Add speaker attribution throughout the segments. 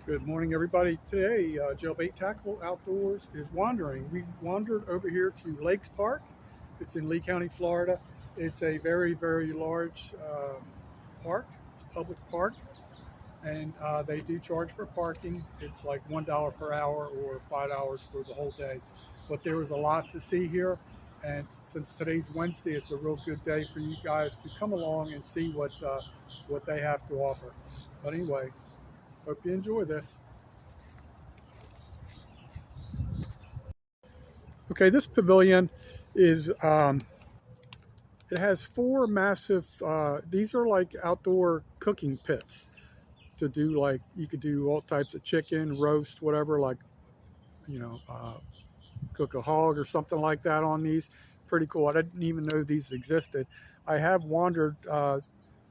Speaker 1: Good morning, everybody. Today, Jailbait Tackle Outdoors is wandering. We wandered over here to Lakes Park. It's in Lee County, Florida. It's a very, very large park. It's a public park, and they do charge for parking. It's like $1 per hour or $5 for the whole day. But there was a lot to see here, and since today's Wednesday, it's a real good day for you guys to come along and see what they have to offer. But anyway, hope you enjoy this. Okay, this pavilion is, it has four massive, these are like outdoor cooking pits to do, like, you could do all types of chicken, roast, whatever, like, you know, cook a hog or something like that on these. Pretty cool. I didn't even know these existed. I have wandered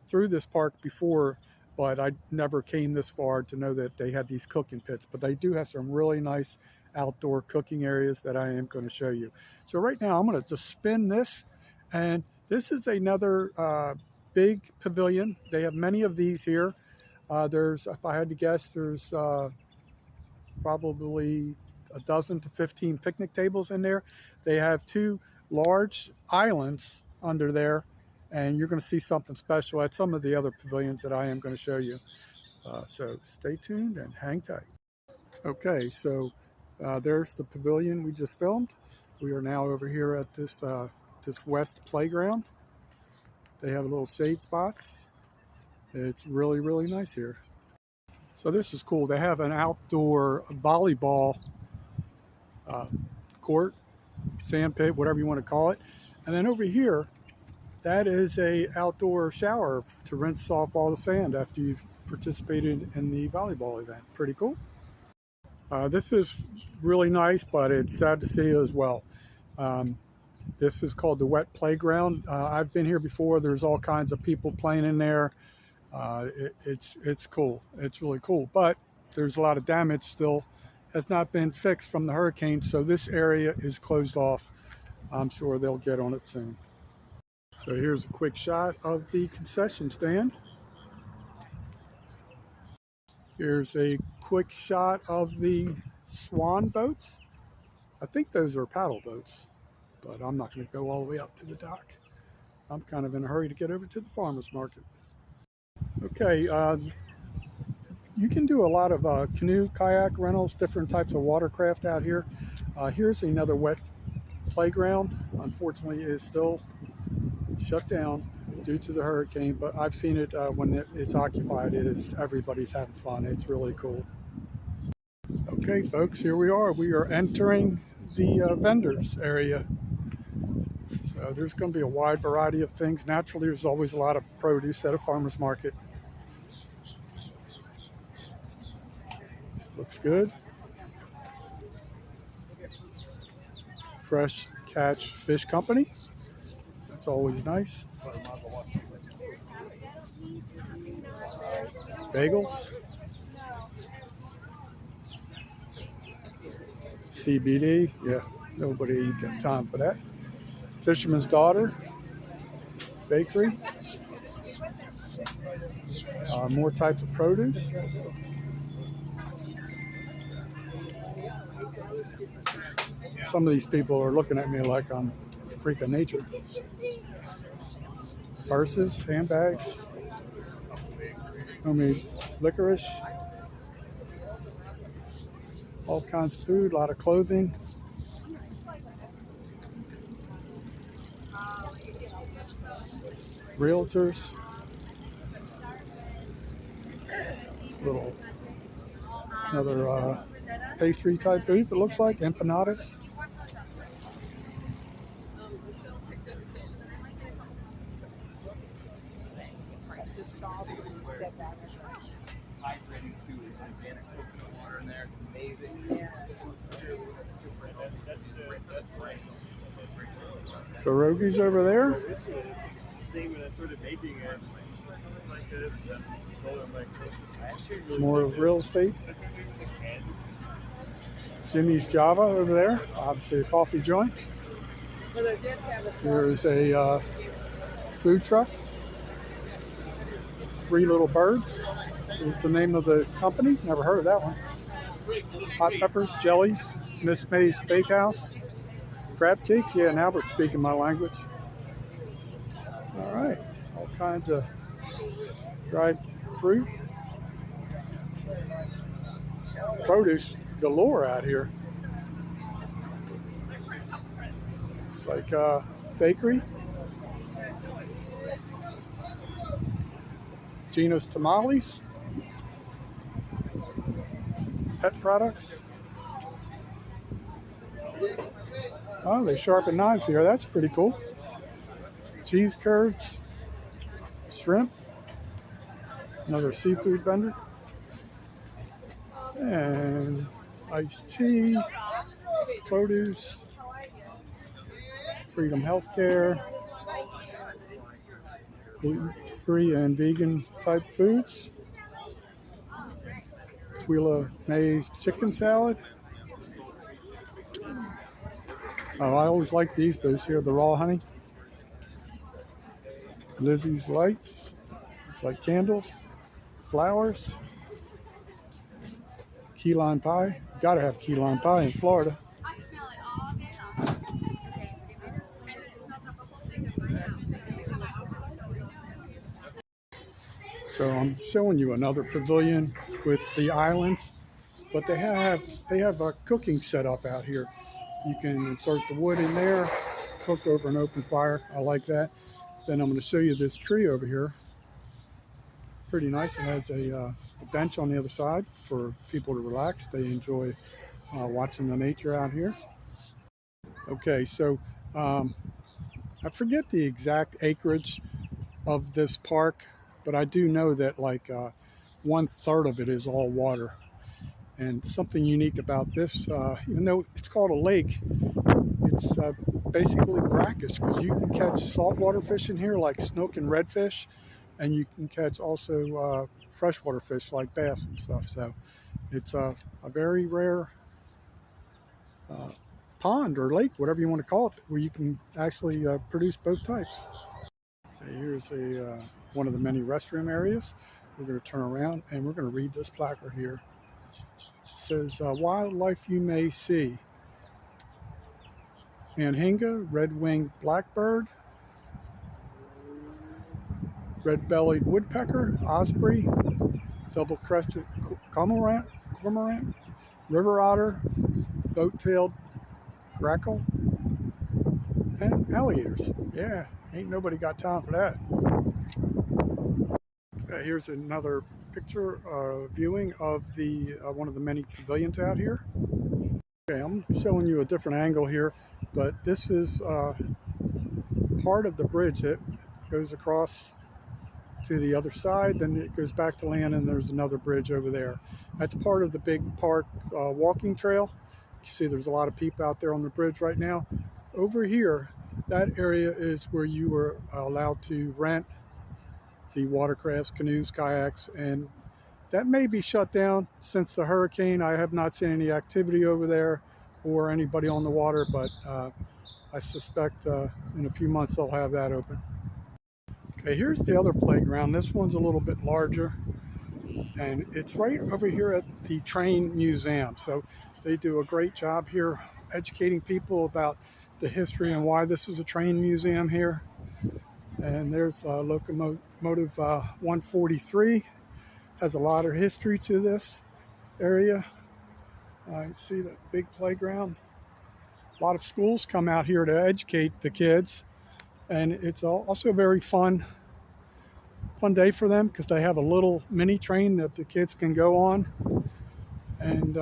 Speaker 1: through this park before, but I never came this far to know that they had these cooking pits. But they do have some really nice outdoor cooking areas that I am going to show you. So right now I'm going to just spin this, and this is another big pavilion. They have many of these here. There's, if I had to guess, there's probably a dozen to 15 picnic tables in there. They have two large islands under there, and you're going to see something special at some of the other pavilions that I am going to show you. So stay tuned and hang tight. Okay, so there's the pavilion we just filmed. We are now over here at this this west playground. They have little shade spots. It's really, really nice here. So this is cool. They have an outdoor volleyball court, sand pit, whatever you want to call it. And then over here, that is a outdoor shower to rinse off all the sand after you've participated in the volleyball event. Pretty cool. This is really nice, but it's sad to see as well. This is called the wet playground. I've been here before. There's all kinds of people playing in there. It's cool. It's really cool, but there's a lot of damage still has not been fixed from the hurricane, so this area is closed off. I'm sure they'll get on it soon. So here's a quick shot of the concession stand. Here's a quick shot of the swan boats. I think those are paddle boats, but I'm not going to go all the way out to the dock. I'm kind of in a hurry to get over to the farmer's market. Okay, you can do a lot of canoe, kayak rentals, different types of watercraft out here. Here's another wet playground. Unfortunately, it is still shut down due to the hurricane, but I've seen it when it's occupied. Everybody's having fun. It's really cool. Okay, folks, here we are. We are entering the vendors area. So there's going to be a wide variety of things. Naturally, there's always a lot of produce at a farmer's market. Looks good. Fresh Catch Fish Company. That's always nice. Bagels. CBD. Yeah, nobody got time for that. Fisherman's Daughter. Bakery. More types of produce. Some of these people are looking at me like I'm a freak of nature. Purses, handbags, homemade licorice, all kinds of food, a lot of clothing. Realtors. Another pastry type booth, it looks like, empanadas. Pierogies over there. More real estate. Jimmy's Java over there, obviously a coffee joint. There's a food truck. Three little birds. is the name of the company. Never heard of that one. Hot peppers, jellies, Miss May's Bakehouse, crab cakes. Yeah, and Albert's speaking my language. All right, all kinds of dried fruit, produce galore out here. It's like a bakery. Gina's Tamales, pet products. Oh, they sharpen knives here. That's pretty cool. Cheese curds, shrimp, another seafood vendor, and iced tea, produce, Freedom Healthcare, gluten-free and vegan type foods, Twila May's chicken salad. Oh, I always like these booths here, the raw honey. Lizzie's lights, it's like candles, flowers, key lime pie. Gotta have key lime pie in Florida. So I'm showing you another pavilion with the islands, but they have a cooking setup out here. You can insert the wood in there, cook over an open fire. I like that. Then I'm going to show you this tree over here. Pretty nice. It has a bench on the other side for people to relax. They enjoy watching the nature out here. Okay, so I forget the exact acreage of this park, but I do know that like 1/3 of it is all water. And something unique about this, even though it's called a lake, it's basically brackish, because you can catch saltwater fish in here like snook and redfish, and you can catch also freshwater fish like bass and stuff. So it's a very rare pond or lake, whatever you want to call it, where you can actually produce both types. Okay, here's one of the many restroom areas. We're going to turn around and we're going to read this placard here. It says, wildlife you may see: anhinga, red-winged blackbird, red-bellied woodpecker, osprey, double-crested cormorant, river otter, boat-tailed grackle, and alligators. Yeah, ain't nobody got time for that. Okay, here's another picture viewing of the one of the many pavilions out here. Okay, I'm showing you a different angle here, but this is part of the bridge that goes across to the other side, then it goes back to land, and there's another bridge over there. That's part of the big park walking trail. You see there's a lot of people out there on the bridge right now. Over here, that area is where you were allowed to rent the watercrafts, canoes, kayaks, and that may be shut down since the hurricane. I have not seen any activity over there or anybody on the water, but I suspect in a few months they'll have that open. Okay, here's the other playground. This one's a little bit larger, and it's right over here at the train museum. So they do a great job here educating people about the history and why this is a train museum here. And there's locomotive 143. Has a lot of history to this area. You see that big playground. A lot of schools come out here to educate the kids, and it's also a very fun day for them, because they have a little mini train that the kids can go on. And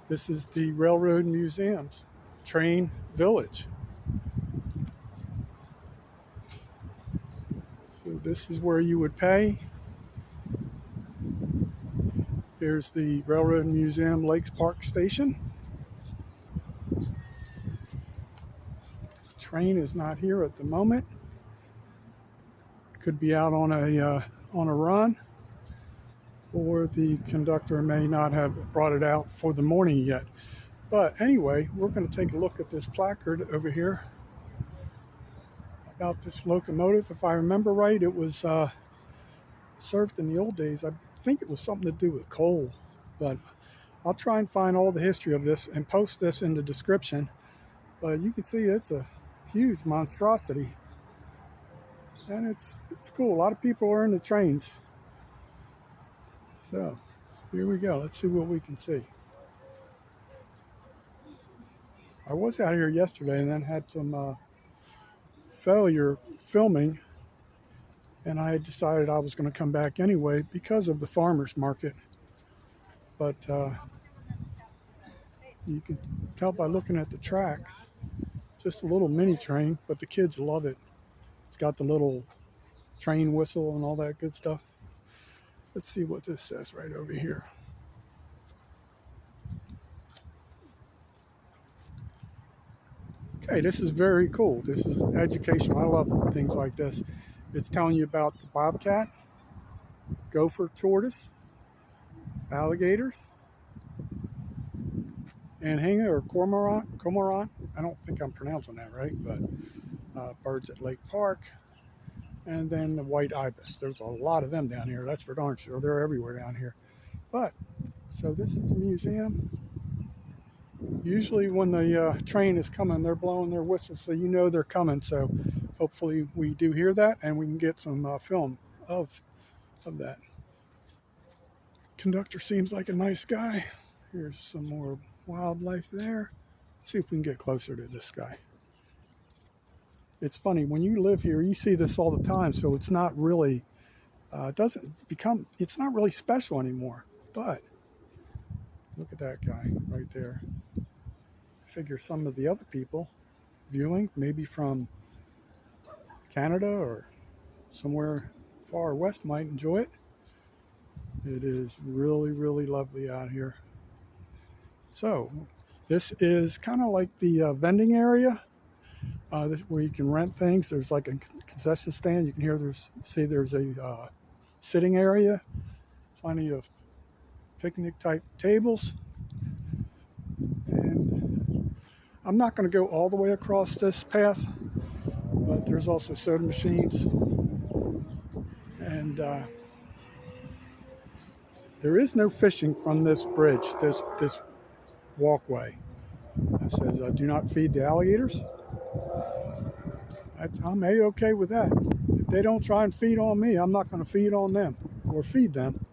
Speaker 1: this is the Railroad Museum's Train Village. So this is where you would pay. Here's the Railroad Museum Lakes Park Station. Train is not here at the moment. Could be out on a run, or the conductor may not have brought it out for the morning yet. But anyway, we're going to take a look at this placard over here about this locomotive. If I remember right, it was surfed in the old days. I think it was something to do with coal, but I'll try and find all the history of this and post this in the description. But you can see it's a huge monstrosity, and it's cool. A lot of people are in the trains. So here we go. Let's see what we can see. I was out here yesterday and then had some failure filming, and I had decided I was going to come back anyway because of the farmers market. But you can tell by looking at the tracks, just a little mini train, but the kids love it. It's got the little train whistle and all that good stuff. Let's see what this says right over here. Okay, this is very cool. This is educational. I love things like this. It's telling you about the bobcat, gopher tortoise, alligators, anhinga or cormorant. I don't think I'm pronouncing that right, but birds at Lake Park. And then the white ibis. There's a lot of them down here. That's for darn sure. They're everywhere down here. But, so this is the museum. Usually when the train is coming, they're blowing their whistles, so you know they're coming. So hopefully we do hear that and we can get some film of that. Conductor seems like a nice guy. Here's some more wildlife there. Let's see if we can get closer to this guy. It's funny, when you live here, you see this all the time, so it's not really, it's not really special anymore. But look at that guy right there. I figure some of the other people viewing, maybe from Canada or somewhere far west, might enjoy it. It is really, really lovely out here. So this is kind of like the vending area. This where you can rent things. There's like a concession stand. You can hear there's a sitting area, plenty of picnic type tables. And I'm not going to go all the way across this path, but there's also soda machines. And there is no fishing from this bridge, this walkway. It says do not feed the alligators. I'm A-okay with that. If they don't try and feed on me, I'm not going to feed on them or feed them.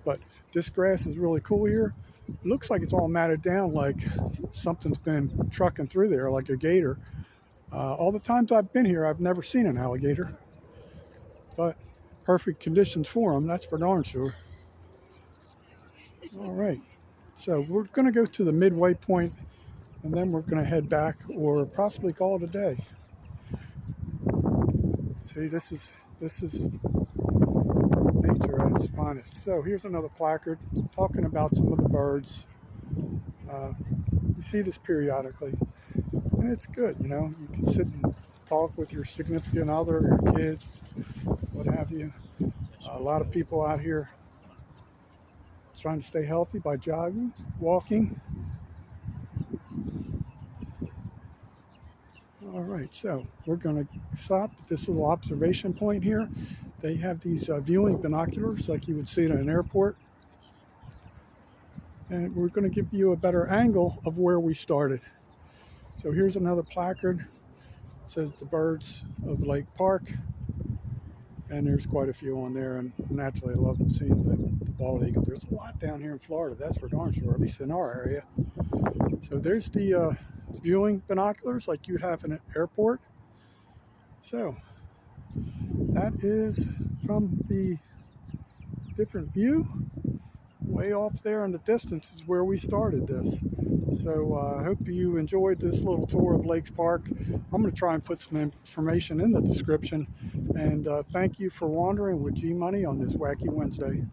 Speaker 1: But this grass is really cool here. It looks like it's all matted down, like something's been trucking through there, like a gator. All the times I've been here, I've never seen an alligator. But perfect conditions for them, that's for darn sure. All right, so we're going to go to the midway point, and then we're going to head back or possibly call it a day. See, this is nature at its finest. So here's another placard talking about some of the birds. You see this periodically, and it's good. You know, you can sit and talk with your significant other, your kids, what have you. A lot of people out here trying to stay healthy by jogging, walking. All right, so we're going to stop at this little observation point here. They have these viewing binoculars like you would see at an airport. And we're going to give you a better angle of where we started. So here's another placard. It says the birds of Lake Park. And there's quite a few on there. And naturally, I love seeing the bald eagle. There's a lot down here in Florida, that's for darn sure, at least in our area. So there's the viewing binoculars like you'd have in an airport. So that is from the different view. Way off there in the distance is where we started this. So I hope you enjoyed this little tour of Lakes Park. I'm going to try and put some information in the description. And thank you for wandering with G Money on this Wacky Wednesday.